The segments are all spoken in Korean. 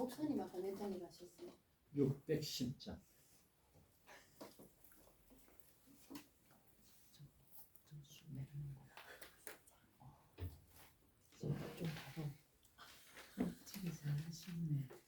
목사님 아까 몇 장이 가셨어요? 610장. 좀 봐봐. 책이 잘하시네.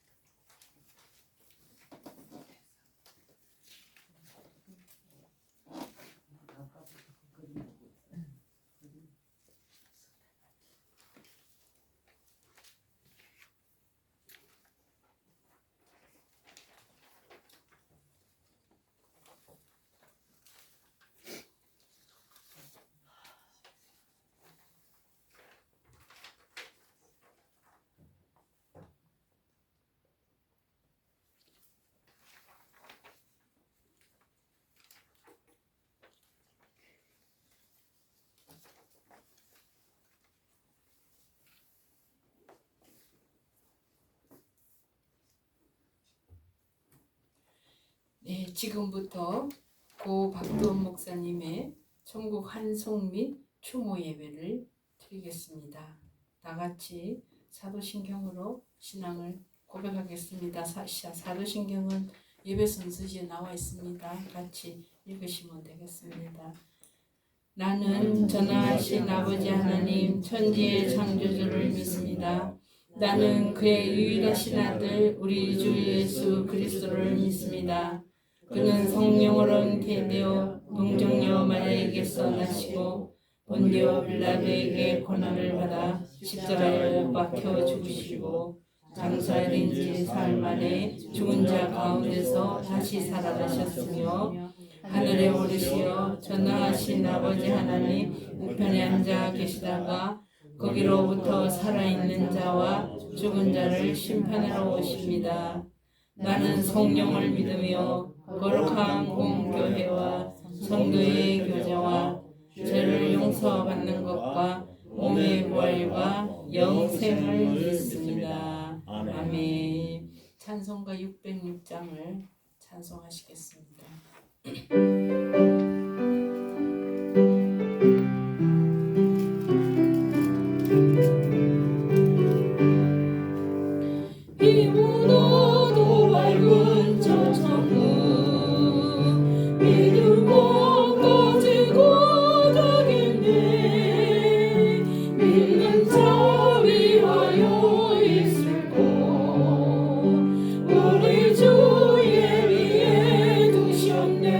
네, 지금부터 고 박도원 목사님의 천국 환송 및 추모 예배를 드리겠습니다. 다 같이 사도신경으로 신앙을 고백하겠습니다. 사도신경은 예배 순서지에 나와 있습니다. 같이 읽으시면 되겠습니다. 나는 전능하신 아버지 하나님 천지의 창조주를 믿습니다. 나는 그의 유일하신 아들 우리 주 예수 그리스도를 믿습니다. 그는 성령으로 잉태되어 동정녀 마리아에게서 나시고 본디오 빌라도에게 고난을 받아 십자가에 못 박혀 죽으시고 장사된 지 사흘 만에 죽은 자 가운데서 다시 살아나셨으며 하늘에 오르시어 전능하신 아버지 하나님 우편에 앉아 계시다가 거기로부터 살아있는 자와 죽은 자를 심판하러 오십니다. 나는 성령을 믿으며 거룩한 공교회와 성도의 교제와 죄를 용서받는 것과 몸의 부활과 영생을 믿습니다. 아멘. 찬송가 606장을 찬송하시겠습니다. 이 무너도 밝은 저 창문 믿음과 가지고 가겠네. 믿는 자 위하여 있을 곳 우리 주 예비해 두셨네.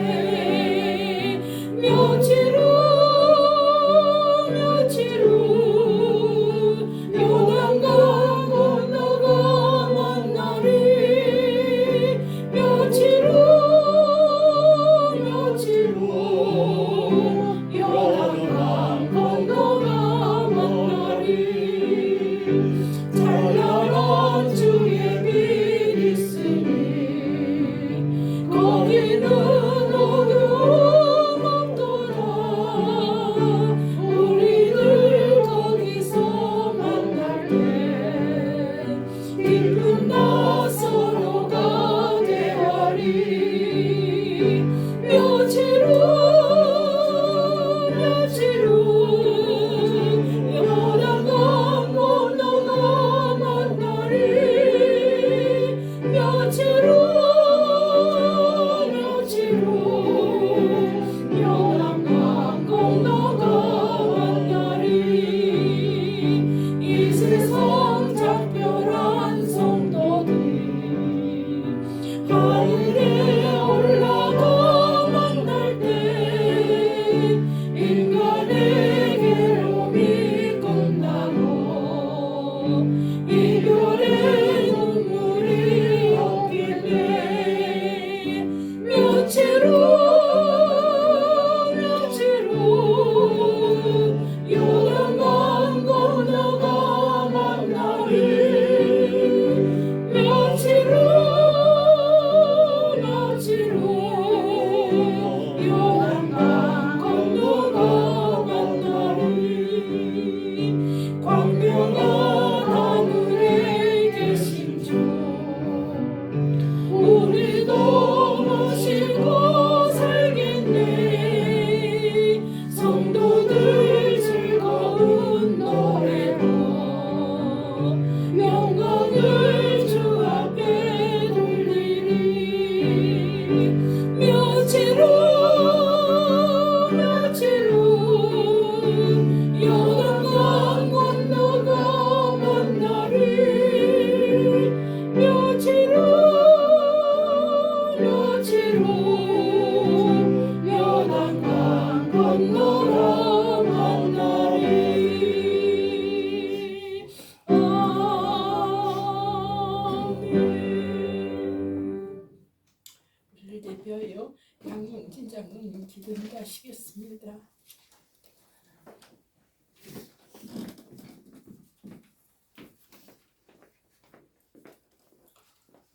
기도를 하시겠습니다.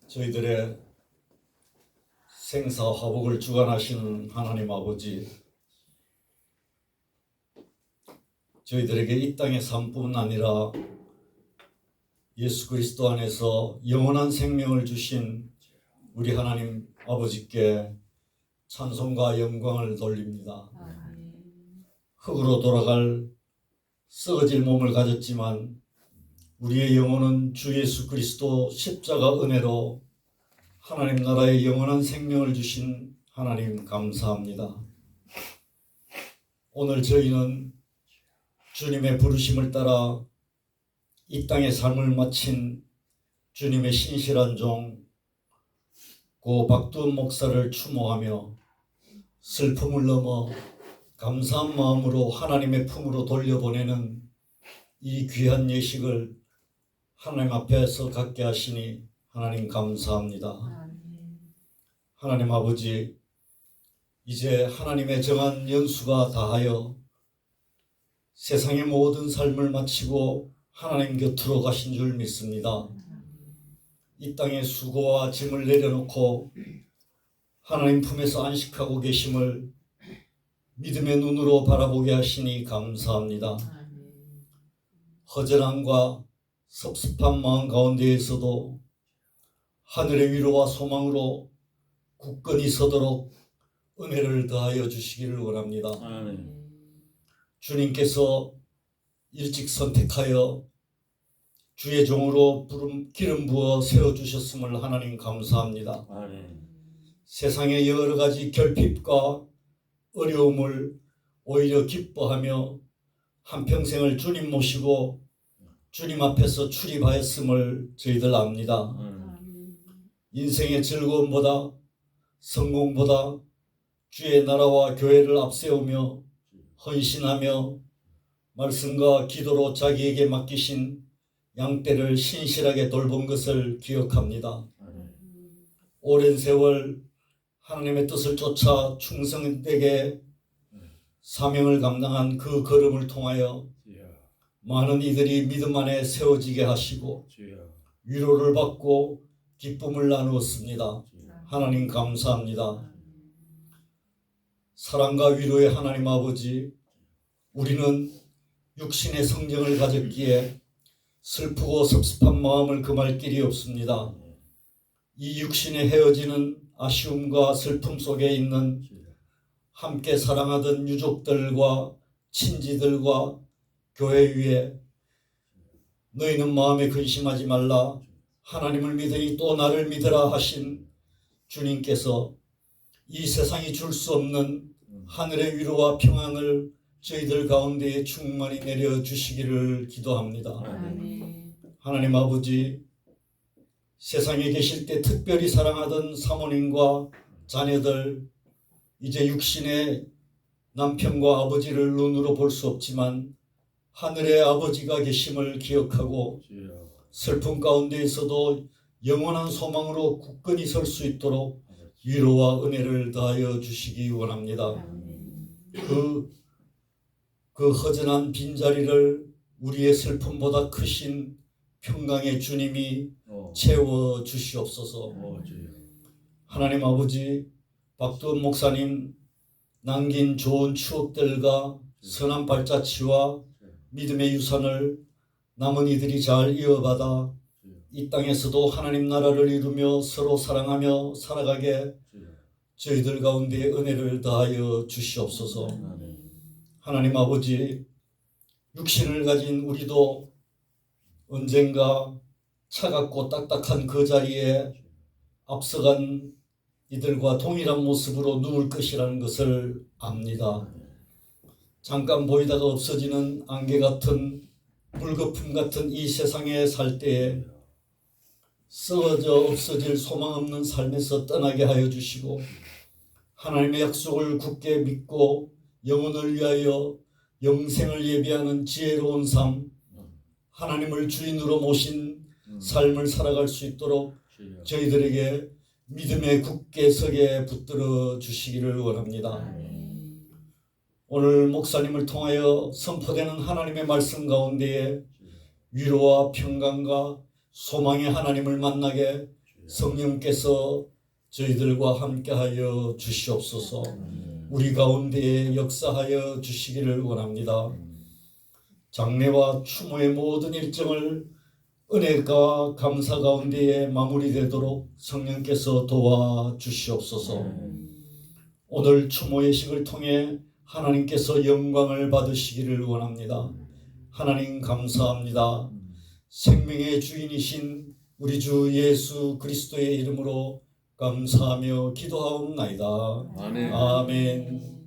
저희들의 생사화복을 주관하시는 하나님 아버지, 저희들에게 이 땅의 삶뿐 아니라 예수 그리스도 안에서 영원한 생명을 주신 우리 하나님 아버지께 찬송과 영광을 돌립니다. 흙으로 돌아갈 썩어질 몸을 가졌지만 우리의 영혼은 주 예수 그리스도 십자가 은혜로 하나님 나라의 영원한 생명을 주신 하나님 감사합니다. 오늘 저희는 주님의 부르심을 따라 이 땅의 삶을 마친 주님의 신실한 종 고 박두원 목사를 추모하며 슬픔을 넘어 감사한 마음으로 하나님의 품으로 돌려보내는 이 귀한 예식을 하나님 앞에서 갖게 하시니 하나님 감사합니다. 하나님 아버지, 이제 하나님의 정한 연수가 다하여 세상의 모든 삶을 마치고 하나님 곁으로 가신 줄 믿습니다. 이 땅에 수고와 짐을 내려놓고 하나님 품에서 안식하고 계심을 믿음의 눈으로 바라보게 하시니 감사합니다. 허전함과 섭섭한 마음 가운데에서도 하늘의 위로와 소망으로 굳건히 서도록 은혜를 더하여 주시기를 원합니다. 주님께서 일찍 선택하여 주의 종으로 기름 부어 세워주셨음을 하나님 감사합니다. 세상의 여러 가지 결핍과 어려움을 오히려 기뻐하며 한평생을 주님 모시고 주님 앞에서 출입하였음을 저희들 압니다. 인생의 즐거움보다 성공보다 주의 나라와 교회를 앞세우며 헌신하며 말씀과 기도로 자기에게 맡기신 양떼를 신실하게 돌본 것을 기억합니다. 오랜 세월 하나님의 뜻을 쫓아 충성되게 사명을 감당한 그 걸음을 통하여 많은 이들이 믿음 안에 세워지게 하시고 위로를 받고 기쁨을 나누었습니다. 하나님 감사합니다. 사랑과 위로의 하나님 아버지, 우리는 육신의 성정을 가졌기에 슬프고 섭섭한 마음을 금할 길이 없습니다. 이 육신의 헤어지는 아쉬움과 슬픔 속에 있는 함께 사랑하던 유족들과 친지들과 교회 위에 너희는 마음에 근심하지 말라, 하나님을 믿으니 또 나를 믿으라 하신 주님께서 이 세상이 줄 수 없는 하늘의 위로와 평안을 저희들 가운데에 충만히 내려주시기를 기도합니다. 하나님 아버지, 세상에 계실 때 특별히 사랑하던 사모님과 자녀들, 이제 육신의 남편과 아버지를 눈으로 볼 수 없지만 하늘의 아버지가 계심을 기억하고 슬픔 가운데에서도 영원한 소망으로 굳건히 설 수 있도록 위로와 은혜를 더하여 주시기 원합니다. 그 허전한 빈자리를 우리의 슬픔보다 크신 평강의 주님이 채워 주시옵소서. 하나님 아버지, 박두원 목사님 남긴 좋은 추억들과 선한 발자취와 믿음의 유산을 남은 이들이 잘 이어받아 이 땅에서도 하나님 나라를 이루며 서로 사랑하며 살아가게 저희들 가운데 은혜를 다하여 주시옵소서. 하나님 아버지, 육신을 가진 우리도 언젠가 차갑고 딱딱한 그 자리에 앞서간 이들과 동일한 모습으로 누울 것이라는 것을 압니다. 잠깐 보이다가 없어지는 안개 같은 물거품 같은 이 세상에 살 때에 썩어져 없어질 소망 없는 삶에서 떠나게 하여 주시고 하나님의 약속을 굳게 믿고 영혼을 위하여 영생을 예비하는 지혜로운 삶, 하나님을 주인으로 모신 삶을 살아갈 수 있도록 저희들에게 믿음에 굳게 서게 붙들어 주시기를 원합니다. 오늘 목사님을 통하여 선포되는 하나님의 말씀 가운데에 위로와 평강과 소망의 하나님을 만나게 성령께서 저희들과 함께하여 주시옵소서. 우리 가운데에 역사하여 주시기를 원합니다. 장례와 추모의 모든 일정을 은혜가 감사 가운데에 마무리되도록 성령께서 도와주시옵소서. 오늘 추모 예식을 통해 하나님께서 영광을 받으시기를 원합니다. 하나님 감사합니다. 생명의 주인이신 우리 주 예수 그리스도의 이름으로 감사하며 기도하옵나이다. 아멘. 아멘.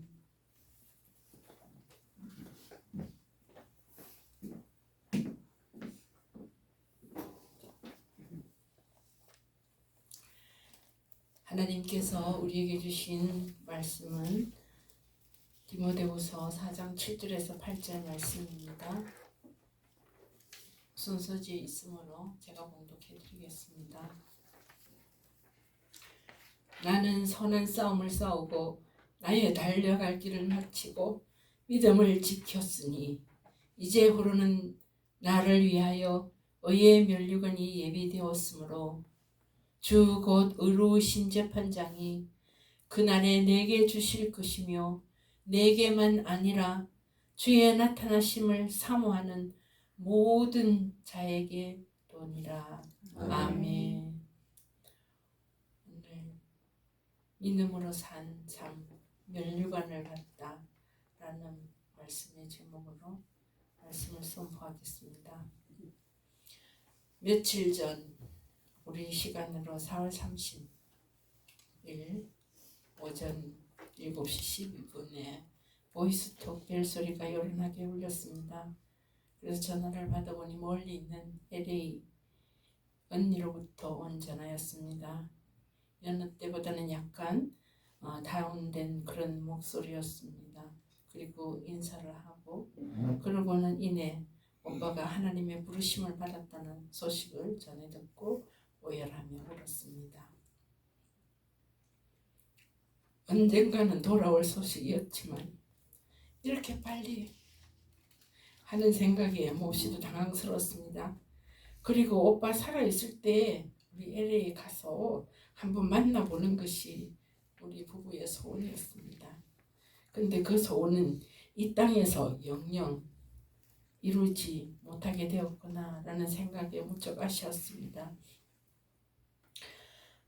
하나님께서 우리에게 주신 말씀은 디모데후서 4장 7절에서 8절 말씀입니다. 순서지에 있으므로 제가 봉독해 드리겠습니다. 나는 선한 싸움을 싸우고 나의 달려갈 길을 마치고 믿음을 지켰으니 이제부로는 나를 위하여 의의 면류관이 예비되었으므로 주 곧 의로우신 재판장이 그날에 내게 주실 것이며 내게만 아니라 주의 나타나심을 사모하는 모든 자에게 도니라. 아멘. 오늘 믿음으로 산 삶, 면류관을 받다 라는 말씀의 제목으로 말씀을 선포하겠습니다. 며칠 전 우리 시간으로 4월 30일 오전 7시 12분에 보이스톡 벨소리가 요란하게 울렸습니다. 그래서 전화를 받아보니 멀리 있는 LA 언니로부터 온 전화였습니다. 여느 때보다는 약간 다운된 그런 목소리였습니다. 그리고 인사를 하고 그러고는 이내 오빠가 하나님의 부르심을 받았다는 소식을 전해 듣고 오열하며 울었습니다. 언젠가는 돌아올 소식이었지만 이렇게 빨리 하는 생각에 몹시도 당황스러웠습니다. 그리고 오빠 살아있을 때 우리 LA에 가서 한번 만나보는 것이 우리 부부의 소원이었습니다. 근데 그 소원은 이 땅에서 영영 이루지 못하게 되었구나 라는 생각에 무척 아쉬웠습니다.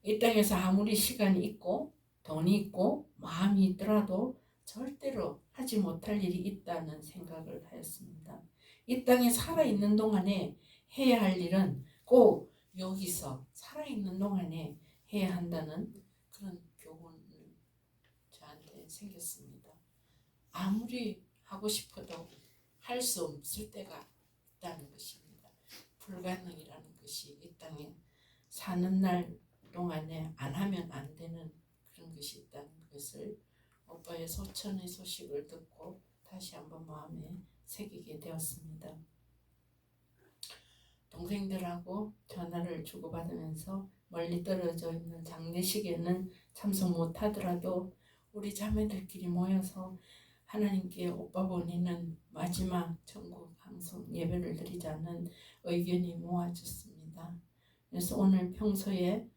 이 땅에서 아무리 시간이 있고 돈이 있고 마음이 있더라도 절대로 하지 못할 일이 있다는 생각을 하였습니다. 이 땅에 살아있는 동안에 해야 할 일은 꼭 여기서 살아있는 동안에 해야 한다는 그런 교훈을 저한테 생겼습니다. 아무리 하고 싶어도 할 수 없을 때가 있다는 것입니다. 불가능이라는 것이 이 땅에 사는 날 동안에 안 하면 안 되는 그런 것이 있다는 것을 오빠의 소천의 소식을 듣고 다시 한번 마음에 새기게 되었습니다. 동생들하고 전화를 주고받으면서 멀리 떨어져 있는 장례식에는 참석 못하더라도 우리 자매들끼리 모여서 하나님께 오빠 보내는 마지막 천국 방송 예배를 드리자는 의견이 모아졌습니다. 그래서 오늘 평소에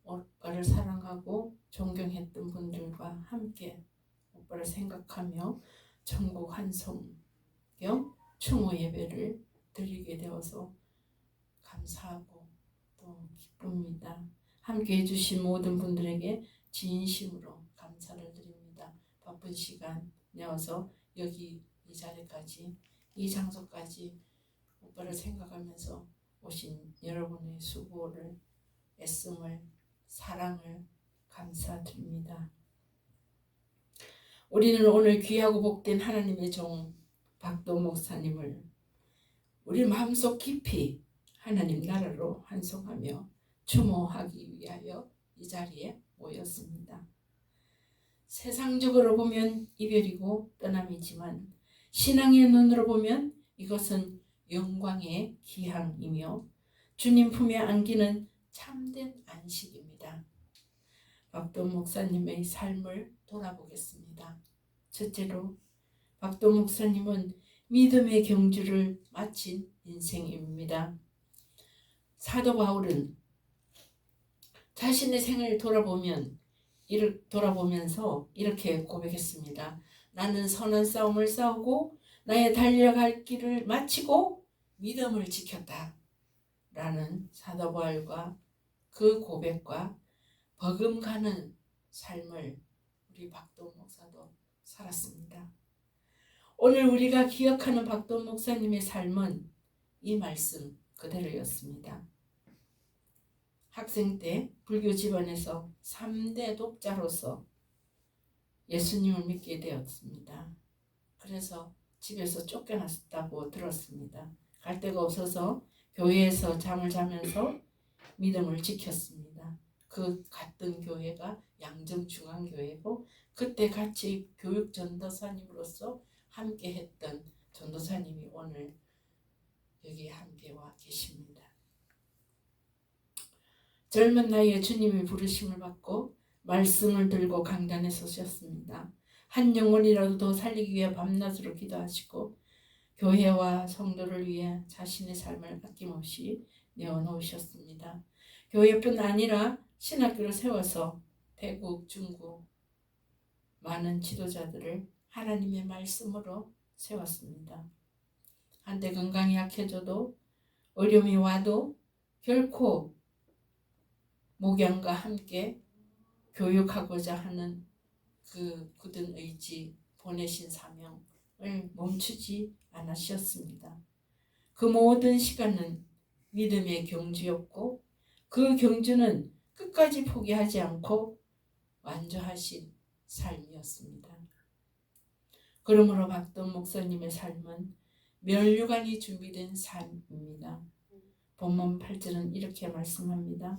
오빠를 사랑하고 존경했던 분들과 함께 오빠를 생각하며 천국 환송 겸 추모 예배를 드리게 되어서 감사하고 또 기쁩니다. 함께 해주신 모든 분들에게 진심으로 감사를 드립니다. 바쁜 시간 내어서 여기 이 자리까지 이 장소까지 오빠를 생각하면서 오신 여러분의 수고를 애씀을 사랑을 감사드립니다. 우리는 오늘 귀하고 복된 하나님의 종 박도 목사님을 우리 마음속 깊이 하나님 나라로 환송하며 추모하기 위하여 이 자리에 모였습니다. 세상적으로 보면 이별이고 떠남이지만 신앙의 눈으로 보면 이것은 영광의 기항이며 주님 품에 안기는 참된 안식입니다. 박도 목사님의 삶을 돌아보겠습니다. 첫째로 박도 목사님은 믿음의 경주를 마친 인생입니다. 사도 바울은 자신의 생을 돌아보면서 이렇게 고백했습니다. 나는 선한 싸움을 싸우고 나의 달려갈 길을 마치고 믿음을 지켰다. 라는 사도 바울과 그 고백과 버금가는 삶을 우리 박도 목사도 살았습니다. 오늘 우리가 기억하는 박도 목사님의 삶은 이 말씀 그대로였습니다. 학생 때 불교 집안에서 3대 독자로서 예수님을 믿게 되었습니다. 그래서 집에서 쫓겨났다고 들었습니다. 갈 데가 없어서 교회에서 잠을 자면서 믿음을 지켰습니다. 그 갔던 교회가 양정중앙교회고 그때 같이 교육 전도사님으로서 함께 했던 전도사님이 오늘 여기 함께 와 계십니다. 젊은 나이에 주님의 부르심을 받고 말씀을 들고 강단에 서셨습니다. 한 영혼이라도 더 살리기 위해 밤낮으로 기도하시고 교회와 성도를 위해 자신의 삶을 아낌없이 내어놓으셨습니다. 교회뿐 아니라 신학교를 세워서 대국, 중국 많은 지도자들을 하나님의 말씀으로 세웠습니다. 한때 건강이 약해져도 어려움이 와도 결코 목양과 함께 교육하고자 하는 그 굳은 의지, 보내신 사명을 멈추지 않으셨습니다. 그 모든 시간은 믿음의 경주였고 그 경주는 끝까지 포기하지 않고 완주하신 삶이었습니다. 그러므로 박도 목사님의 삶은 면류관이 준비된 삶입니다. 본문 8절은 이렇게 말씀합니다.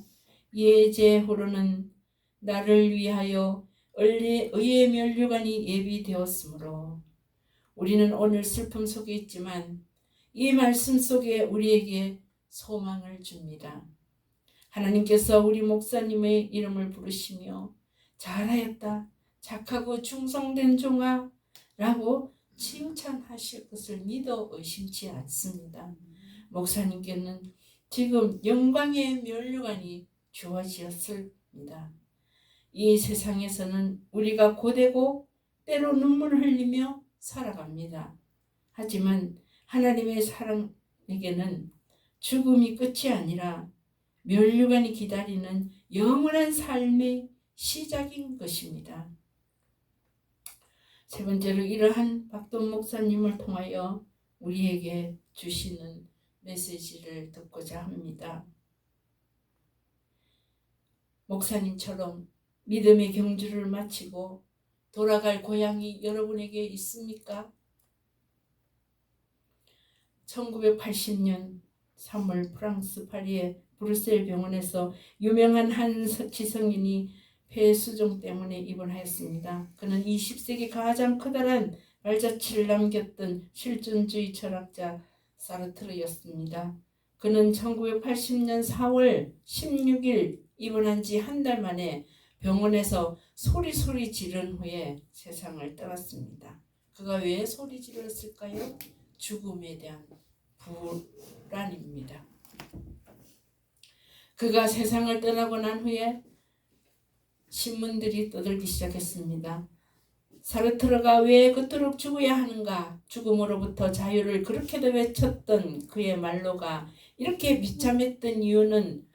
예제후로는 나를 위하여 의의 면류관이 예비되었으므로 우리는 오늘 슬픔 속에 있지만 이 말씀 속에 우리에게 소망을 줍니다. 하나님께서 우리 목사님의 이름을 부르시며 잘하였다, 착하고 충성된 종아 라고 칭찬하실 것을 믿어 의심치 않습니다. 목사님께는 지금 영광의 면류관이 주어지었습니다. 이 세상에서는 우리가 고되고 때로 눈물을 흘리며 살아갑니다. 하지만 하나님의 사랑에게는 죽음이 끝이 아니라 면류관이 기다리는 영원한 삶의 시작인 것입니다. 세 번째로 이러한 박도 목사님을 통하여 우리에게 주시는 메시지를 듣고자 합니다. 목사님처럼 믿음의 경주를 마치고 돌아갈 고향이 여러분에게 있습니까? 1980년 3월 프랑스 파리의 브뤼셀 병원에서 유명한 한 지성인이 폐수종 때문에 입원하였습니다. 그는 20세기 가장 커다란 발자취를 남겼던 실존주의 철학자 사르트르였습니다. 그는 1980년 4월 16일 입원한 지 한 달 만에 병원에서 소리 지른 후에 세상을 떠났습니다. 그가 왜 소리 질렀을까요? 죽음에 대한 불안입니다. 그가 세상을 떠나고 난 후에 신문들이 떠들기 시작했습니다. 사르트르가 왜 그토록 죽어야 하는가? 죽음으로부터 자유를 그렇게도 외쳤던 그의 말로가 이렇게 비참했던 이유는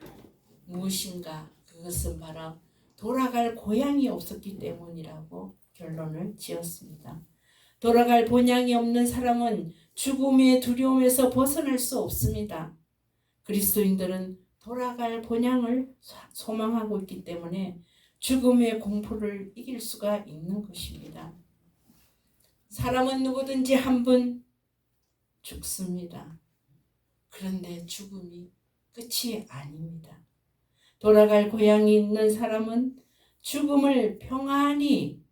무엇인가? 그것은 바로 돌아갈 고향이 없었기 때문이라고 결론을 지었습니다. 돌아갈 본향이 없는 사람은 죽음의 두려움에서 벗어날 수 없습니다. 그리스도인들은 돌아갈 본향을 소망하고 있기 때문에 죽음의 공포를 이길 수가 있는 것입니다. 사람은 누구든지 한 번 죽습니다. 그런데 죽음이 끝이 아닙니다. 돌아갈 고향이 있는 사람은 죽음을 평안히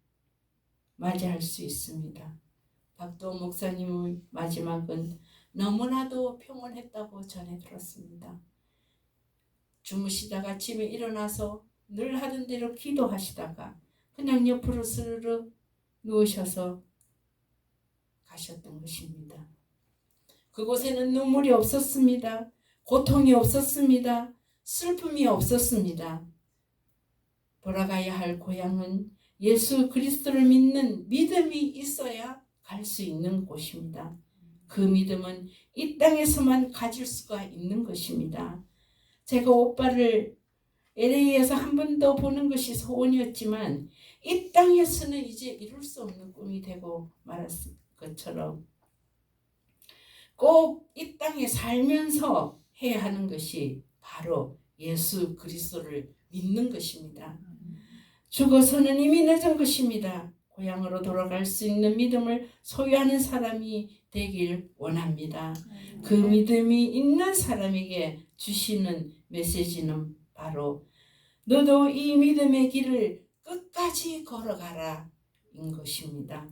맞이할 수 있습니다. 박도 목사님의 마지막은 너무나도 평온했다고 전해 들었습니다. 주무시다가 아침에 일어나서 늘 하던 대로 기도하시다가 그냥 옆으로 스르르 누우셔서 가셨던 것입니다. 그곳에는 눈물이 없었습니다. 고통이 없었습니다. 슬픔이 없었습니다. 돌아가야 할 고향은 예수 그리스도를 믿는 믿음이 있어야 갈 수 있는 곳입니다. 그 믿음은 이 땅에서만 가질 수가 있는 것입니다. 제가 오빠를 LA에서 한 번 더 보는 것이 소원이었지만 이 땅에서는 이제 이룰 수 없는 꿈이 되고 말았을 것처럼 꼭 이 땅에 살면서 해야 하는 것이 바로 예수 그리스도를 믿는 것입니다. 죽어서는 이미 늦은 것입니다. 고향으로 돌아갈 수 있는 믿음을 소유하는 사람이 되길 원합니다. 그 믿음이 있는 사람에게 주시는 메시지는 바로 너도 이 믿음의 길을 끝까지 걸어가라 인 것입니다.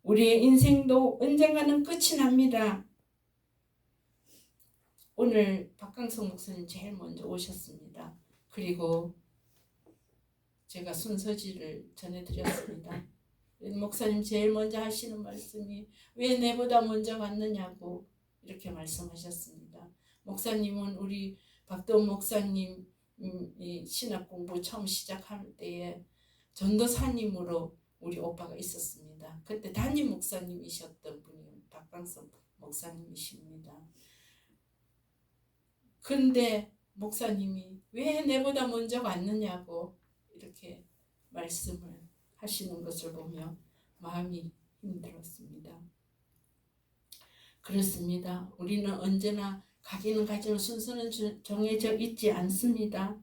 우리의 인생도 언젠가는 끝이 납니다. 오늘 박강성 목사님 제일 먼저 오셨습니다. 그리고 제가 순서지를 전해드렸습니다. 목사님 제일 먼저 하시는 말씀이 왜 내보다 먼저 갔느냐고 이렇게 말씀하셨습니다. 목사님은 우리 박도원 목사님 신학 공부 처음 시작할 때에 전도사님으로 우리 오빠가 있었습니다. 그때 담임 목사님이셨던 분이 박강성 목사님이십니다. 근데 목사님이 왜 내보다 먼저 갔느냐고 이렇게 말씀을 하시는 것을 보며 마음이 힘들었습니다. 그렇습니다. 우리는 언제나 가기는 가지만 순서는 정해져 있지 않습니다.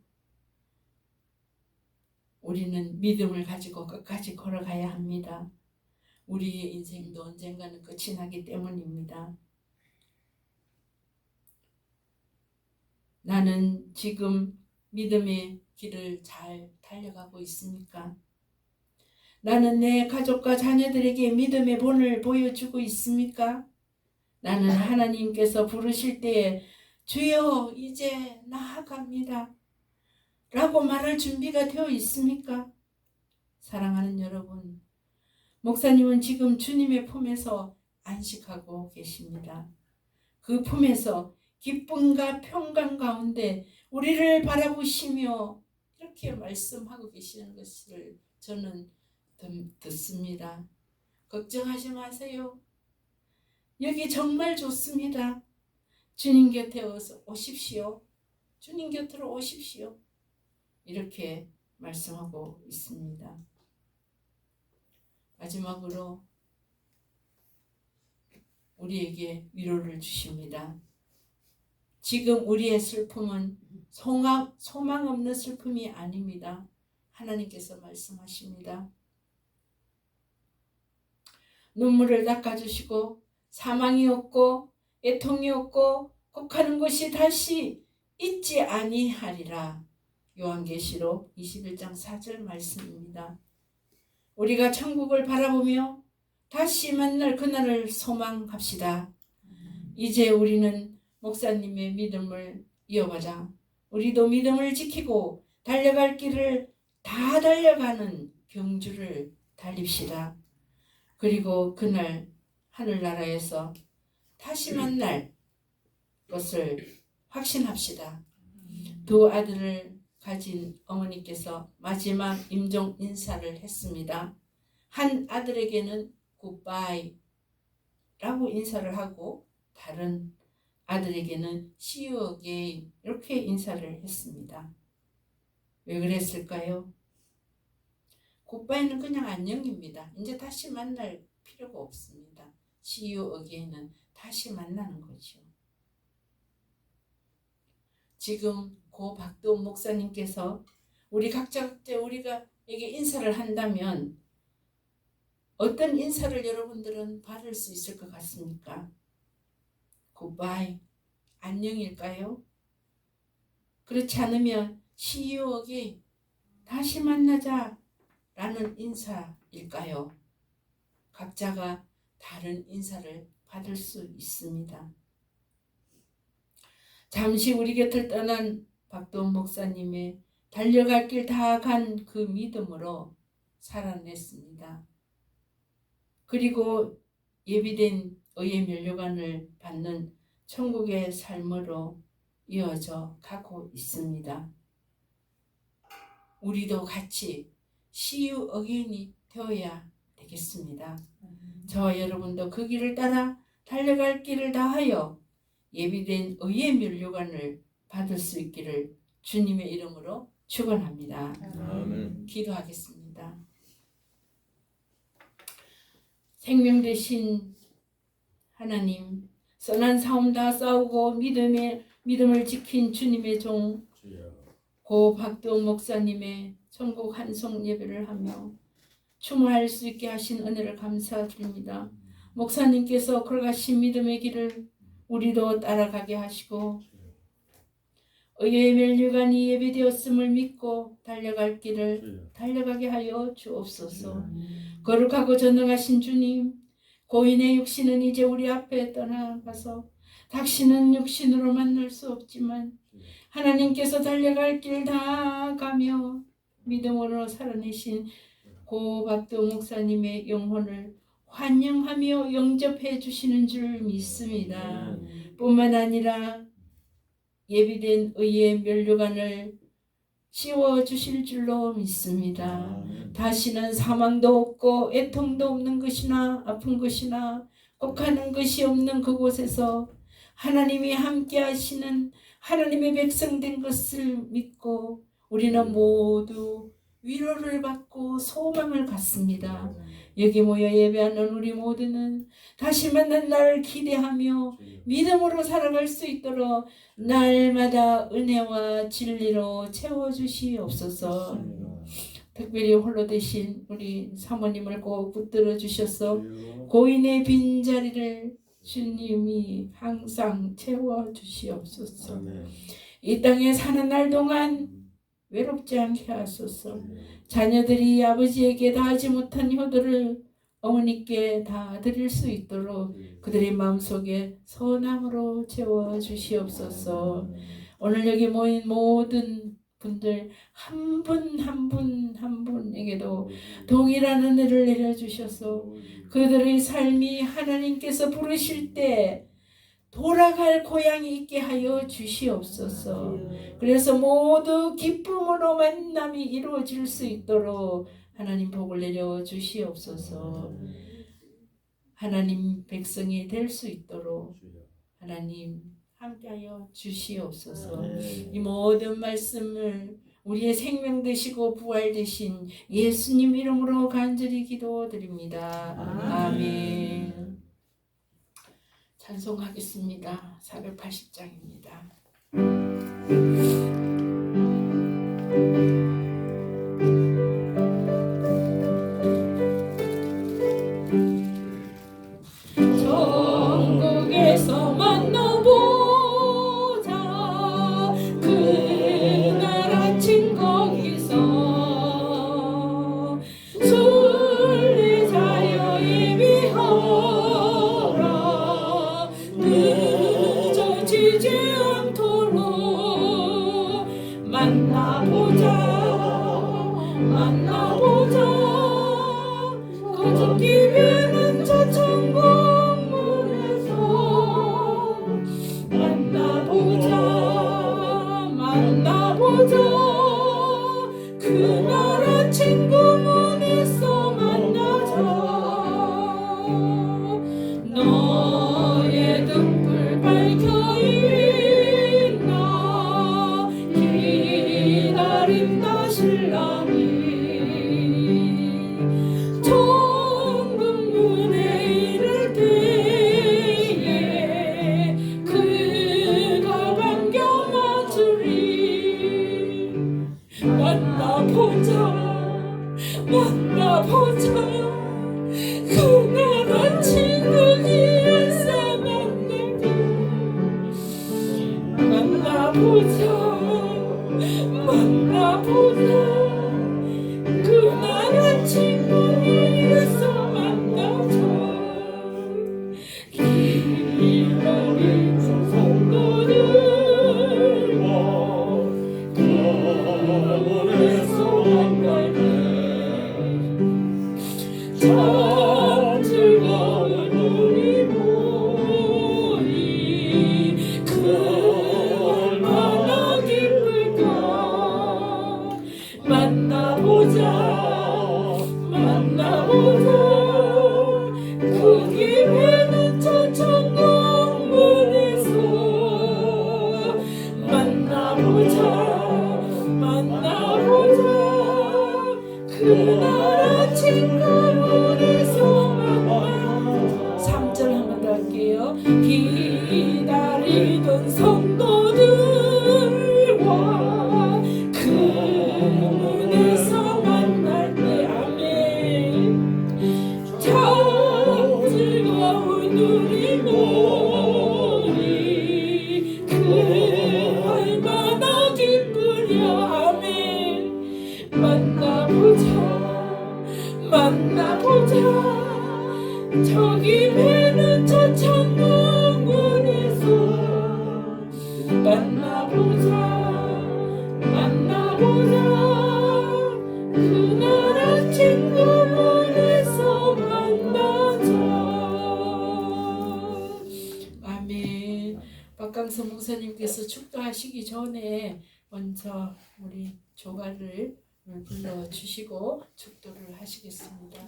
우리는 믿음을 가지고 끝까지 걸어가야 합니다. 우리의 인생도 언젠가는 끝이 나기 때문입니다. 나는 지금 믿음의 길을 잘 달려가고 있습니까? 나는 내 가족과 자녀들에게 믿음의 본을 보여주고 있습니까? 나는 하나님께서 부르실 때에 주여 이제 나아갑니다 라고 말할 준비가 되어 있습니까? 사랑하는 여러분, 목사님은 지금 주님의 품에서 안식하고 계십니다. 그 품에서 기쁨과 평강 가운데 우리를 바라보시며 이렇게 말씀하고 계시는 것을 저는 듣습니다. 걱정하지 마세요. 여기 정말 좋습니다. 주님 곁에 오십시오. 주님 곁으로 오십시오. 이렇게 말씀하고 있습니다. 마지막으로 우리에게 위로를 주십니다. 지금 우리의 슬픔은 소망 없는 슬픔이 아닙니다. 하나님께서 말씀하십니다. 눈물을 닦아주시고 사망이 없고 애통이 없고 곡하는 것이 다시 있지 아니하리라. 요한계시록 21장 4절 말씀입니다. 우리가 천국을 바라보며 다시 만날 그날을 소망합시다. 이제 우리는 목사님의 믿음을 이어가자 우리도 믿음을 지키고 달려갈 길을 다 달려가는 경주를 달립시다. 그리고 그날 하늘나라에서 다시 만날 것을 확신합시다. 두 아들을 가진 어머니께서 마지막 임종 인사를 했습니다. 한 아들에게는 굿바이 라고 인사를 하고 다른 아들에게는 See you again 이렇게 인사를 했습니다. 왜 그랬을까요? 굿바이는 그냥 안녕입니다. 이제 다시 만날 필요가 없습니다. See you again은 다시 만나는 거죠. 지금 고 박도원 목사님께서 우리 각자 우리가 에게 인사를 한다면 어떤 인사를 여러분들은 받을 수 있을 것 같습니까? 굿바이, 안녕일까요? 그렇지 않으면 See you again, 다시 만나자 라는 인사일까요? 각자가 다른 인사를 받을 수 있습니다. 잠시 우리 곁을 떠난 박도원 목사님의 달려갈 길 다 간 그 믿음으로 살아냈습니다. 그리고 예비된 의의 면류관을 받는 천국의 삶으로 이어져 가고 있습니다. 우리도 같이 See you again이 되어야 되겠습니다. 저와 여러분도 그 길을 따라 달려갈 길을 다하여 예비된 의의 면류관을 받을 수 있기를 주님의 이름으로 축원합니다. 아멘. 기도하겠습니다. 생명 되신 하나님, 선한 싸움 다 싸우고 믿음을 지킨 주님의 종 고 박도웅 목사님의 천국 한송 예배를 하며 추모할 수 있게 하신 은혜를 감사드립니다. 목사님께서 걸어가신 믿음의 길을 우리도 따라가게 하시고 의의 면류관이 예배되었음을 믿고 달려갈 길을 달려가게 하여 주옵소서. 거룩하고 전능하신 주님, 고인의 육신은 이제 우리 앞에 떠나가서 다시는 육신으로 만날 수 없지만 하나님께서 달려갈 길 다 가며 믿음으로 살아내신 고 박도웅 목사님의 영혼을 환영하며 영접해 주시는 줄 믿습니다. 뿐만 아니라 예비된 의의 면류관을 씌워 주실 줄로 믿습니다. 다시는 사망도 없고 애통도 없는 것이나 아픈 것이나 곡하는 것이 없는 그곳에서 하나님이 함께 하시는 하나님의 백성 된 것을 믿고 우리는 모두 위로를 받고 소망을 갖습니다. 여기 모여 예배하는 우리 모두는 다시 만난 날을 기대하며 믿음으로 살아갈 수 있도록 날마다 은혜와 진리로 채워주시옵소서. 특별히 홀로 되신 우리 사모님을 꼭 붙들어 주셔서 고인의 빈자리를 주님이 항상 채워주시옵소서. 이 땅에 사는 날 동안 외롭지 않게 하소서. 자녀들이 아버지에게 다하지 못한 효도를 어머니께 다 드릴 수 있도록 그들의 마음속에 선함으로 채워주시옵소서. 오늘 여기 모인 모든 분들 한 분 한 분에게도 동일한 은혜를 내려주셔서 그들의 삶이 하나님께서 부르실 때 돌아갈 고향이 있게 하여 주시옵소서. 그래서 모두 기쁨으로 만남이 이루어질 수 있도록 하나님 복을 내려 주시옵소서. 하나님 백성이 될 수 있도록 하나님 함께하여 주시옵소서. 이 모든 말씀을 우리의 생명 되시고 부활 되신 예수님 이름으로 간절히 기도드립니다. 아멘. 찬송하겠습니다. 480장입니다. 천국에서 만나보자. 그날 아침 거기서 순례자여 예비하라. 늦어지지 않도록 만나보자. 거저 기회는 저 천국문에서 만나보자. 그날 아침 그 문에서 만나자. 너의 등불 밝혀 있나. 기다린다 신랑이. 천국 문에 이를 때에 그가 반겨 맞으리. 만나보자. 그날 아침 거기에서 만나보자. 그날 아침 거기에서 만나자. 기다린 성도들과 강원에서 만날때 참 즐거운 만나보자 그날 아침 가문에서 만나 3절 한 번 더 할게요. 기다리던 성도들과 그 문에서 만날 때 아멘 참 즐거운 우리 모리 그 얼마나 기쁘랴 아멘 만나보자 저기 배는 저 천국문에서 만나보자 그날 아침 그 문에서 만나자 아멘. 박강서 목사님께서 축도하시기 전에 먼저 우리 조가를 불러주시고 축도를 하시겠습니다.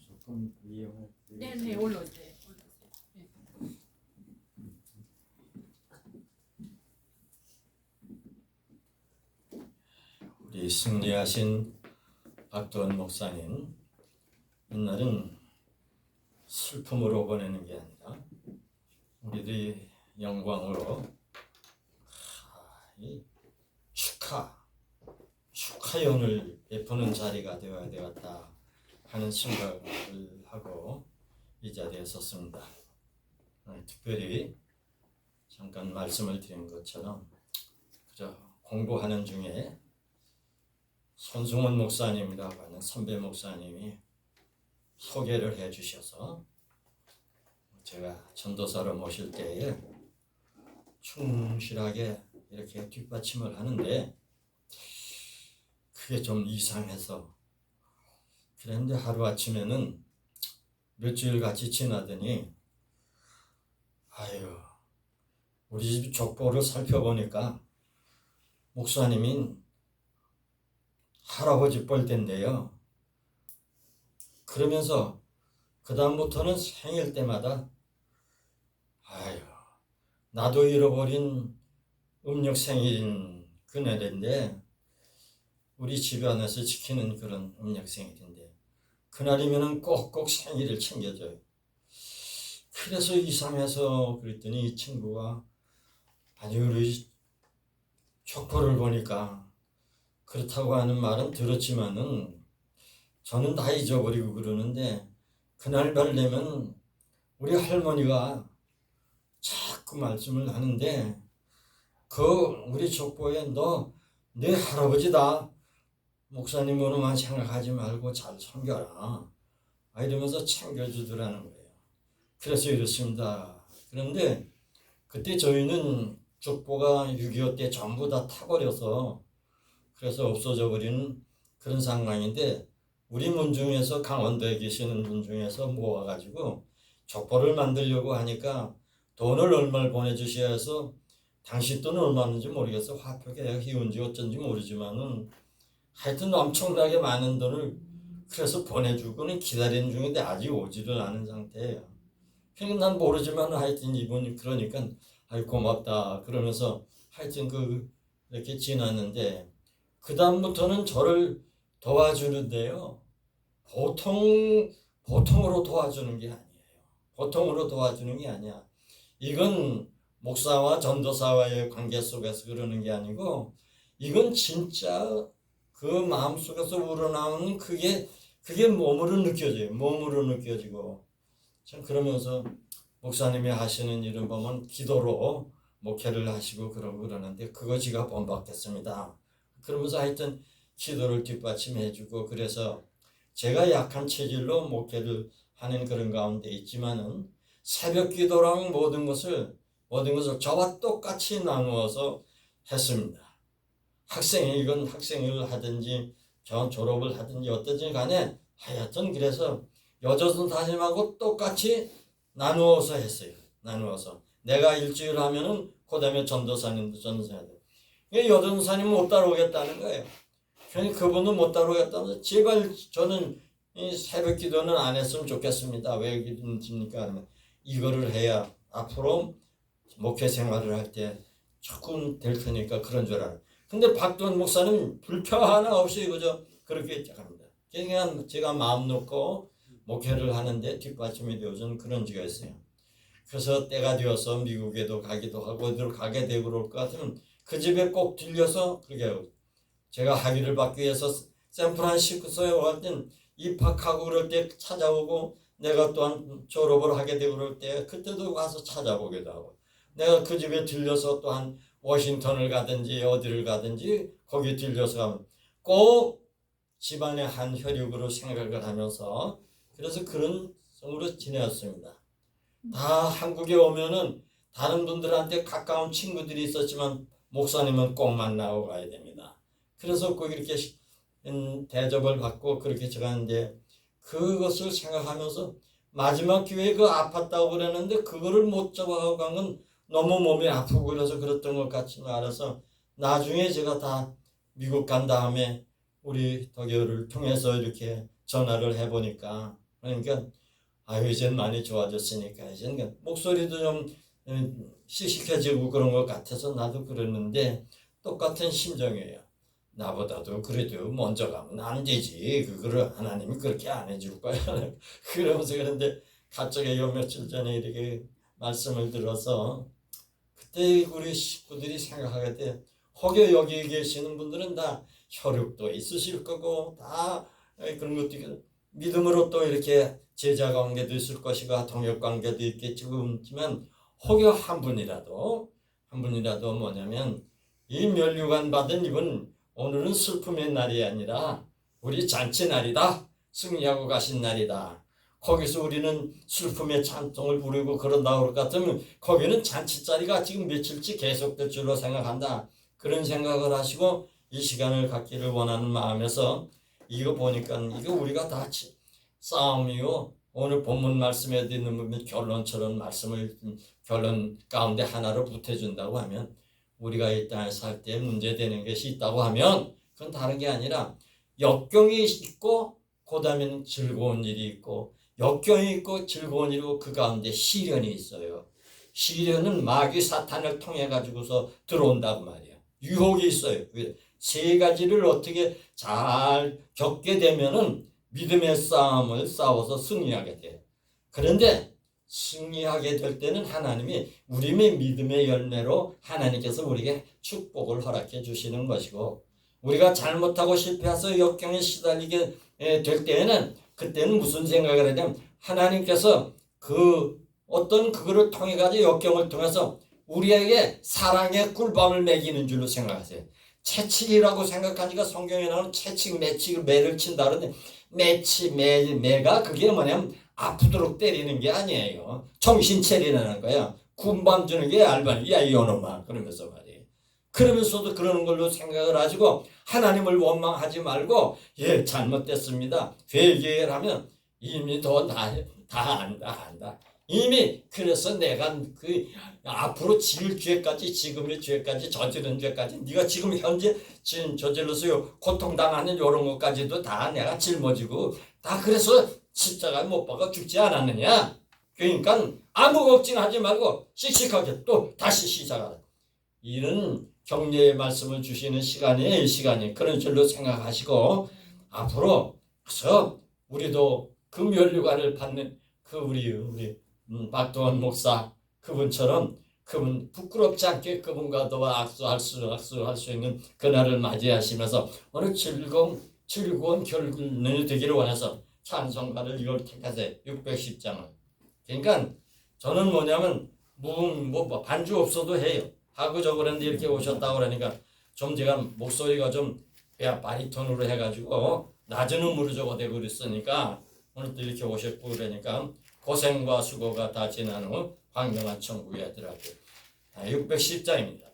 조금 이용을 네네 올라오세요. 우리 승리하신 박도원 목사님 이날은 슬픔으로 보내는 게 아니라 우리들이 영광으로 이 축하연을 베푸는 자리가 되어야 되었다 하는 생각을 하고 이 자리에 섰습니다. 특별히 잠깐 말씀을 드린 것처럼 그저 공부하는 중에 손승원 목사님이라고 하는 선배 목사님이 소개를 해 주셔서 제가 전도사로 모실 때에 충실하게 이렇게 뒷받침을 하는데 그게 좀 이상해서 그런데 하루아침에는 며칠 같이 지나더니 아유 우리 집 족보를 살펴보니까 목사님이 할아버지 뻘된데요. 그러면서 그 다음부터는 생일 때마다 아유 나도 잃어버린 음력 생일인 그날인데 우리 집안에서 지키는 그런 음력 생일인데 그날이면은 꼭꼭 생일을 챙겨줘요. 그래서 이상해서 그랬더니 이 친구가 아니 우리 족보를 보니까 그렇다고 하는 말은 들었지만은 저는 다 잊어버리고 그러는데 그날 뵈려면 우리 할머니가 자꾸 말씀을 하는데 그 우리 족보에 너 내 할아버지다 목사님으로만 생각하지 말고 잘 섬겨라 이러면서 챙겨주더라는 거예요. 그래서 이렇습니다. 그런데 그때 저희는 족보가 6.25 때 전부 다 타버려서 그래서 없어져 버리는 그런 상황인데 우리 문중에서 강원도에 계시는 문중에서 모아가지고 족보를 만들려고 하니까 돈을 얼마를 보내주셔야 해서 당시 돈은 얼마인지 모르겠어. 화표가 희운지 어쩐지 모르지만은 하여튼 엄청나게 많은 돈을 그래서 보내주고는 기다리는 중인데 아직 오지를 않은 상태예요. 그러니까 난 모르지만 하여튼 이분이 그러니까 아이 고맙다 그러면서 하여튼 이렇게 지났는데 그 다음부터는 저를 도와주는데요. 보통으로 도와주는 게 아니에요. 보통으로 도와주는 게 아니야. 이건 목사와 전도사와의 관계 속에서 그러는 게 아니고 이건 진짜 그 마음속에서 우러나오는 그게 몸으로 느껴져요. 몸으로 느껴지고 참 그러면서 목사님이 하시는 일은 보면 기도로 목회를 하시고 그러는데 그거 제가 본받겠습니다. 그러면서 하여튼 기도를 뒷받침해주고 그래서 제가 약한 체질로 목회를 하는 그런 가운데 있지만은 새벽 기도랑 모든 것을 저와 똑같이 나누어서 했습니다. 이건 학생을 하든지 졸업을 하든지 어떤지 간에 하여튼 그래서 여전선 다짐하고 똑같이 나누어서 했어요. 나누어서 내가 일주일 하면은 그 다음에 전도사님도 전도사야 돼요. 여전사님 못 따라오겠다는 거예요. 그러니까 그분도 못 따라오겠다면서 제발 저는 이 새벽 기도는 안 했으면 좋겠습니다. 왜 그러십니까? 하면 이거를 해야 앞으로 목회 생활을 할 때 조금 될 테니까 그런 줄 알아요. 근데 박도원 목사님 불평 하나 없이 그저 그렇게 합니다. 그냥 제가 마음 놓고 목회를 하는데 뒷받침이 되어준 그런 지가 있어요. 그래서 때가 되어서 미국에도 가기도 하고 어디로 가게 되고 그럴 것 같으면 그 집에 꼭 들려서 그렇게 하고, 제가 학위를 받기 위해서 샌프란시스코에 갈 땐 입학하고 그럴 때 찾아오고, 내가 또한 졸업을 하게 되고 그럴 때 그때도 가서 찾아보기도 하고, 내가 그 집에 들려서 또한 워싱턴을 가든지 어디를 가든지 거기 들려서 가면 꼭 집안의 한 혈육으로 생각을 하면서, 그래서 그런 성으로 지내었습니다. 다 한국에 오면은 다른 분들한테 가까운 친구들이 있었지만 목사님은 꼭 만나고 가야 됩니다. 그래서 꼭 이렇게 대접을 받고 그렇게 저가는데, 그것을 생각하면서 마지막 기회에 그 아팠다고 그랬는데 그거를 못 잡아가고 간 건 너무 몸이 아프고 그래서 그랬던 것 같지만 알아서 나중에 제가 다 미국 간 다음에 우리 덕여를 통해서 이렇게 전화를 해보니까, 그러니까 아유 이젠 많이 좋아졌으니까 이젠 목소리도 좀 씩씩해지고 그런 것 같아서 나도 그랬는데 똑같은 심정이에요. 나보다도 그래도 먼저 가면 안 되지. 그거를 하나님이 그렇게 안 해줄 거야. 그러면서 그런데 갑자기 요 며칠 전에 이렇게 말씀을 들어서 그때 우리 식구들이 생각하게 돼. 혹여 여기 계시는 분들은 다 혈육도 있으실 거고 다 그런 것도 믿음으로 또 이렇게 제자 관계도 있을 것이고 동역 관계도 있겠지만, 혹여 한 분이라도 뭐냐면 이 면류관 받은 이분 오늘은 슬픔의 날이 아니라 우리 잔치 날이다. 승리하고 가신 날이다. 거기서 우리는 슬픔의 찬송을 부르고 그런다 그럴 것 같으면 거기는 잔치자리가 지금 며칠째 계속될 줄로 생각한다. 그런 생각을 하시고 이 시간을 갖기를 원하는 마음에서, 이거 보니까 이거 우리가 다 싸움이요. 오늘 본문 말씀에 있는 결론처럼 말씀을 결론 가운데 하나로 보태준다고 하면, 우리가 이 땅에 살 때 문제되는 것이 있다고 하면 그건 다른 게 아니라 역경이 있고 그 다음에는 즐거운 일이 있고, 역경이 있고 즐거운 일이고 그 가운데 시련이 있어요. 시련은 마귀 사탄을 통해 가지고서 들어온다고 말이에요. 유혹이 있어요. 세 가지를 어떻게 잘 겪게 되면은 믿음의 싸움을 싸워서 승리하게 돼요. 그런데 승리하게 될 때는 하나님이 우리의 믿음의 열매로 하나님께서 우리에게 축복을 허락해 주시는 것이고, 우리가 잘못하고 실패해서 역경에 시달리게 될 때에는 그때는 무슨 생각을 해야 되냐면, 하나님께서 그 어떤 그거를 통해 가지고 역경을 통해서 우리에게 사랑의 꿀밤을 먹이는 줄로 생각하세요. 채찍이라고 생각하니까 성경에 나오는 채찍, 매칙을 매를 친다 그러는데, 매가 그게 뭐냐면 아프도록 때리는 게 아니에요. 정신 차리라는 거야. 군밤 주는 게 알바니, 야 이놈아 그러면서 말이에요. 그러면서도 그러는 걸로 생각을 하시고 하나님을 원망하지 말고, 예 잘못됐습니다 회개를 하면 이미 다 안다. 이미 그래서 내가 그 앞으로 지을 죄까지, 지금의 죄까지, 저지른 죄까지, 네가 지금 현재 저질러서 고통당하는 이런 것까지도 다 내가 짊어지고 다 그래서 십자가에 못 박아 죽지 않았느냐. 그러니까 아무 걱정하지 말고 씩씩하게 또 다시 시작하라. 이런 격려의 말씀을 주시는 시간이 그런 줄로 생각하시고, 앞으로 그래서 우리도 그 면류관을 받는 그 우리 박도원 목사 그분처럼, 그분 부끄럽지 않게 그분과도 악수할 수 있는 그날을 맞이하시면서 오늘 즐거운 결론이 되기를 원해서 찬송가를 이걸 택하세요. 610장을. 그러니까 저는 뭐냐면 뭐 반주 없어도 해요. 하고 저 그런데 이렇게 오셨다고 그러니까 좀 제가 목소리가 좀 바리톤으로 해가지고 낮은 음으로 저거 되고 그랬으니까 오늘 또 이렇게 오셨고 그러니까 고생과 수고가 다 지난 후 황명한 천국에 하더라고요. 610장입니다.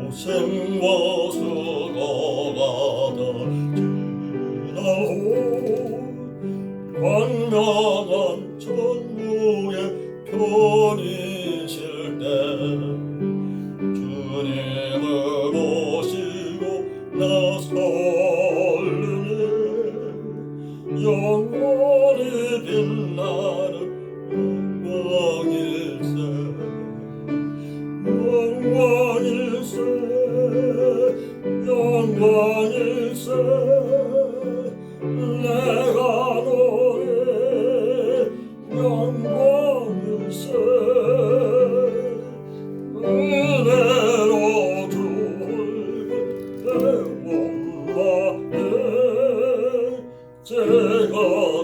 고생과 수고가 다 지나고 광명한 천국에 편이실 때 주님을 모시고 나설르네 영원히 빛나는 영광일세 영광일세 영광일세 내가 노래 영광일세 은혜로 붉은 대원마에 제가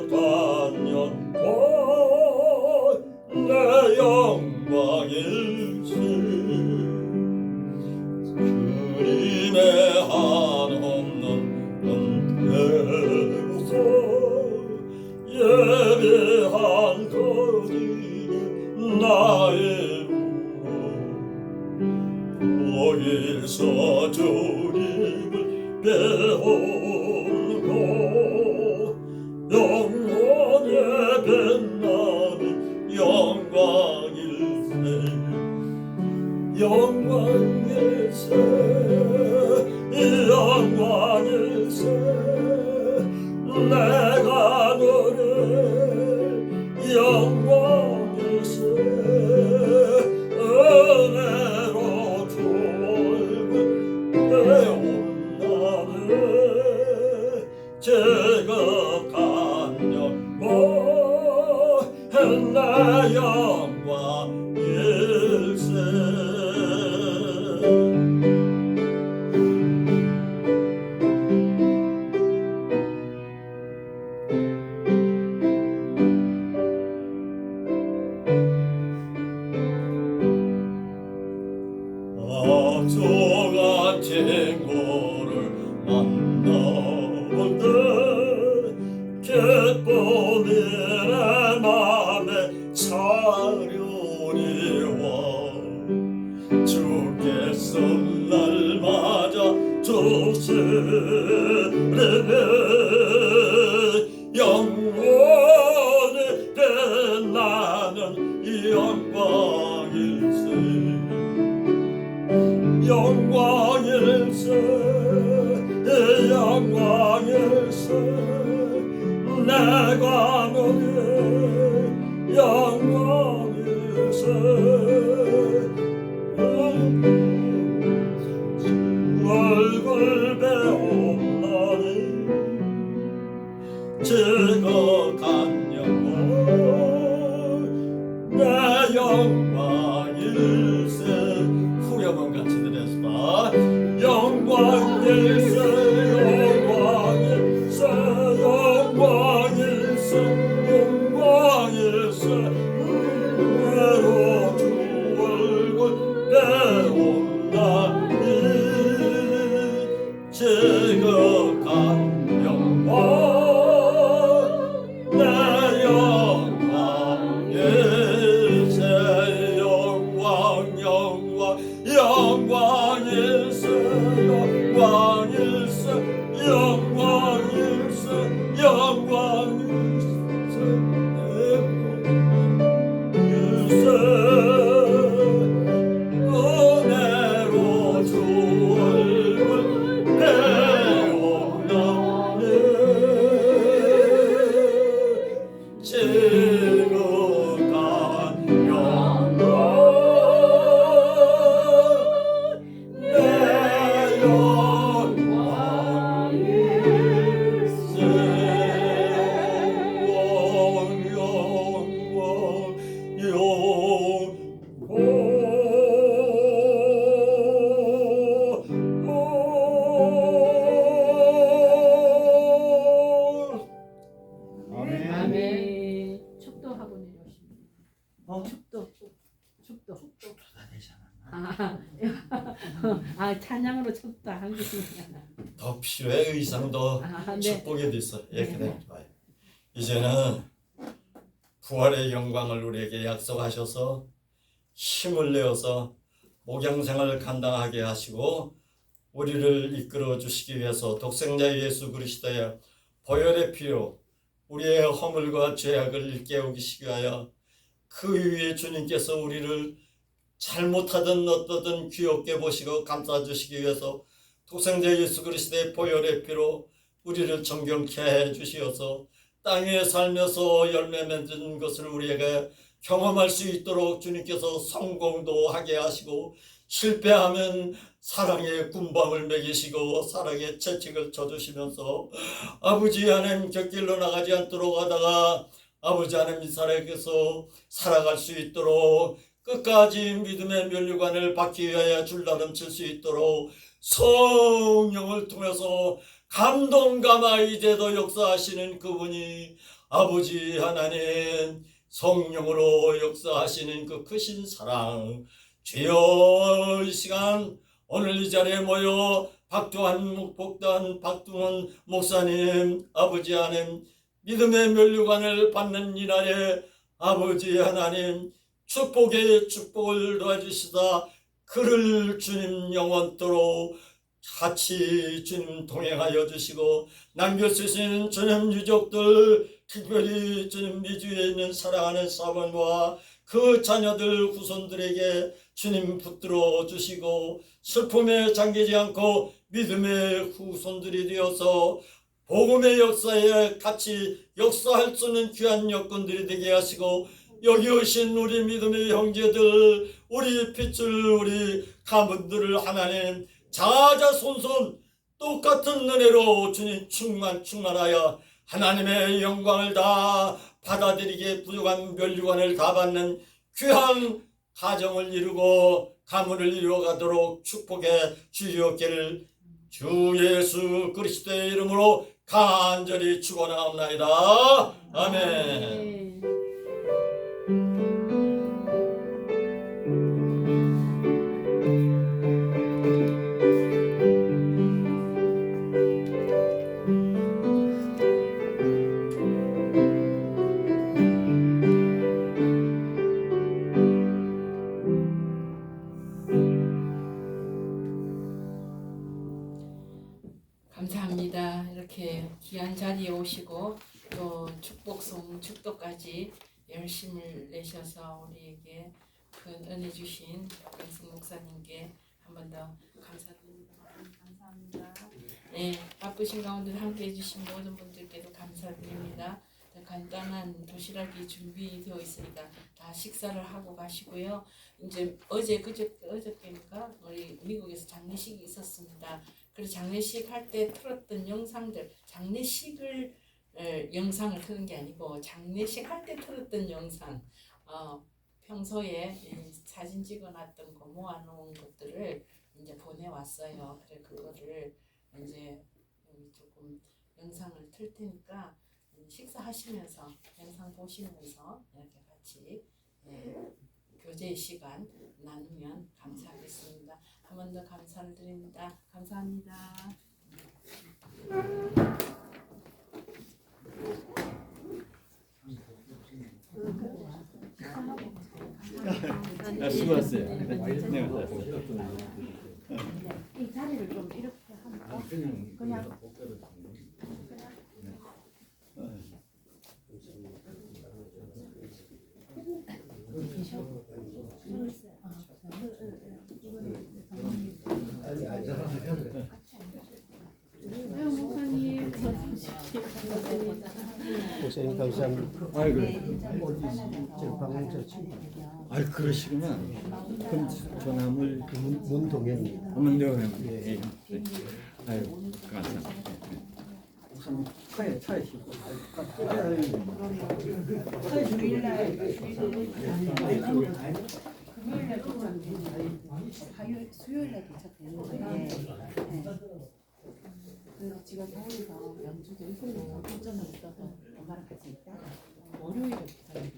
단연 내 영광일세 주님의 한없는 은혜로서 예배한 거리에 나의 우로 거기서 주님을 배우고 영원에 빛나는 영광일세 영광일세 영광일세 내가 너를 영광일세 은혜로 좁은 배운 나를 제가 간영 나 영광일세 앞서간 친구를 만나볼 때 기쁨이 내 맘에 차려니와 주께서 날 맞아 주시리네 영원히 빛나는 영광일세 영광일세 영광일세 내가 너의 영광일세 얼굴 배움나니 제가 간영고 내 영광일세 후렴은 같이 드렸습니다. 영광일세 영광일세 영광일세 영광일세 은혜로 주 얼굴 배운다니 제가 간 영광 내 영광일세 영광 영광 영광일세 영광일세 영광일세 영광일세 은혜로 주 얼굴 배워나네 지극한 영광 내 영광일세 아멘. 축도하고 내려오십니다. 축도. 찬양으로 축도한 것입니다. 더 필요해 의상도 네. 축복이 됐어. 이렇게 네. 되면 좋아요. 이제는 부활의 영광을 우리에게 약속하셔서 힘을 내어서 목양생활을 감당하게 하시고 우리를 이끌어 주시기 위해서 독생자 예수 그리스도의 보혈의 피로 우리의 허물과 죄악을 일깨우기 위하여 그 위에 주님께서 우리를 잘못하든 어떠든 귀엽게 보시고 감싸주시기 위해서 독생자 예수 그리스도의 보혈의 피로 우리를 정결케 해주시어서 땅 위에 살면서 열매 맺는 것을 우리에게 경험할 수 있도록 주님께서 성공도 하게 하시고 실패하면 사랑의 군밤을 먹이시고 사랑의 채찍을 쳐주시면서 아버지 하나님 곁길로 나가지 않도록 하다가 아버지 하나님 살아계서 살아갈 수 있도록 끝까지 믿음의 면류관을 받기 위하여 줄다름칠 수 있도록 성령을 통해서 감동감화 이제도 역사하시는 그분이 아버지 하나님 성령으로 역사하시는 그 크신 사랑 주여 이 시간 오늘 이 자리에 모여 복단 박두원 목사님 아버지 하나님 믿음의 면류관을 받는 이날에 아버지 하나님 축복의 축복을 도와주시다 그를 주님 영원토록 같이 주님 동행하여 주시고 남겨주신 주님 유족들 특별히 주님 미주에 있는 사랑하는 사모와 그 자녀들 후손들에게 주님 붙들어 주시고 슬픔에 잠기지 않고 믿음의 후손들이 되어서 복음의 역사에 같이 역사할 수 있는 귀한 여건들이 되게 하시고 여기 오신 우리 믿음의 형제들 우리 핏줄 우리 가문들을 하나님 자자손손 똑같은 은혜로 주님 충만하여 하나님의 영광을 다 받아들이게 부족한 면류관을 다 받는 귀한 가정을 이루고 가문을 이루어가도록 축복해 주시옵기를 주 예수 그리스도의 이름으로 간절히 축원하옵나이다. 아멘. 감사합니다. 이렇게 귀한 자리에 오시고 또 축복송 축도까지 열심을 내셔서 우리에게 큰 은혜 주신 박경숙 목사님께 한 번 더 감사드립니다. 감사합니다. 네, 바쁘신 가운데 함께 해주신 모든 분들께도 감사드립니다. 간단한 도시락이 준비되어 있으니까 다 식사를 하고 가시고요. 이제 어저께인가 우리 미국에서 장례식이 있었습니다. 그래서 장례식 할 때 틀었던 영상들, 장례식을 영상을 트는 게 아니고 장례식 할 때 틀었던 영상, 평소에 사진 찍어놨던 거 모아놓은 것들을 이제 보내왔어요. 그래 그거를 이제 조금 영상을 틀 테니까 식사하시면서 영상 보시면서 이렇게 같이 교제의 시간 나누면 감사하겠습니다. 한 번 더 감사를 드립니다. 감사합니다. 수고하셨어요. 네, 이 자리를 좀 이렇게 하면 그냥 고생 감사합니다. 아이고, 방문자 친구 아이 그러시구나. 그럼 전화물 문동현입니다. 문대원 예. 아이고 감사합니다. 차에 수요일에 도착했는데 그래서 지금 서울에서 연주도 일본에서 도전을 있어서 엄마랑 같이 있다가 월요일에 부산에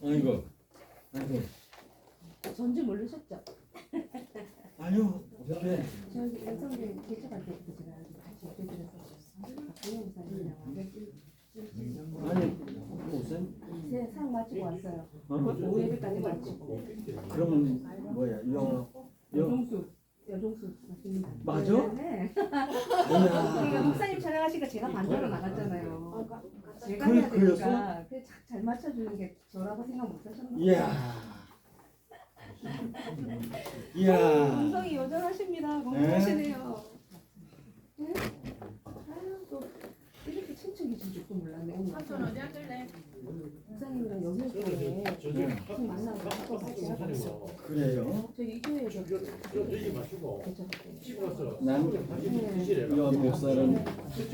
아이고, 아이고. 전지 모르셨죠? 아유 어떻게 저기 연성대 개척할 때 제가 같이 해드렸었어요. 아니 무슨 네, 상 마치고 왔어요. 어? 5회까지 마치고. 그러면 뭐야 여 여종수 맞습니다. 맞아? 네. 뭐야 그러니까 목사님 촬영하시니까 제가 반대로 나갔잖아요. 제가 그- 해야 그래서? 되니까 잘 맞춰주는 게 저라고 생각 못 하셨나? 이야 감성이 여전하십니다. 건강하시네요. 네? 아유 또 이렇게 친척이신 줄도 몰랐네. 오늘 어디 앉을래? 목사님이랑 여기에 무슨 만나고 또 같이 하고 그래요? 저희 이 교회에서 난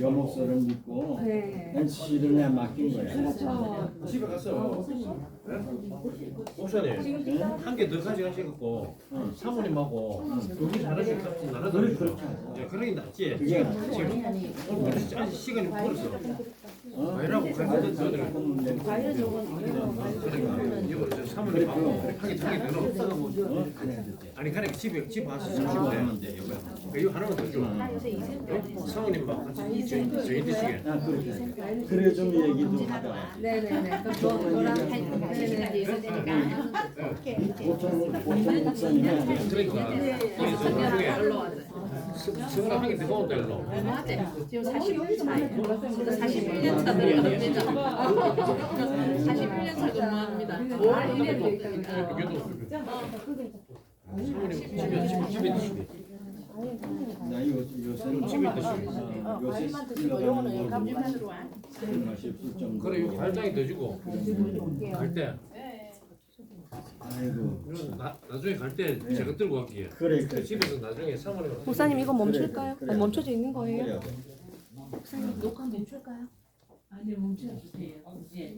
여목사를 믿고 네. 난 실은에 맡긴 거야. 그렇죠. 집에 가서 목사님 한 개 더 가져가시고 사모님하고 여기 잘하실 것 같은 나라도 그래 그렇게 하자. 그러긴 낫지. 그게 지금 오늘 아직 시간이 벌었어. 어? 왜라고 가서 저들 과일 저건 이거 저 사모님하고 한개 더 넣어. 어? 그래. 아니 그래 집에 와서 사시면 돼. 이거 하나만 더 줘. 사모님하고 같이 저희 드시게. 아 그렇게. 그래 좀 얘기도 하다가. 네네네. 또 저랑 시간이 있어야 되니까. 보통 목사님이 아니야. 그러니까 우리 저 나중에 성당 한개 더 온다 일로. 맞아요. 지금 여기서 만날 때 몰랐어요. 41년 차들이 합니다. 41년 차 근무합니다. 다 1년 돼 있다 그죠? 여기도 사모님 집에 드시게. 나 요새는 집에 드시게. 요새 흘러가는 거 맛이 없을 정도. 그래 이거 과일장에 더 주고 갈 때. 아이고. 나중에 갈 때 제가 들고 갈게요. 그래 그래. 집에서 나중에 사모님 목사님 이거 멈출까요? 그래, 그래. 아니, 멈춰져 있는 거예요? 그래. 목사님 녹화 멈출까요? 아니 멈춰주세요. 이제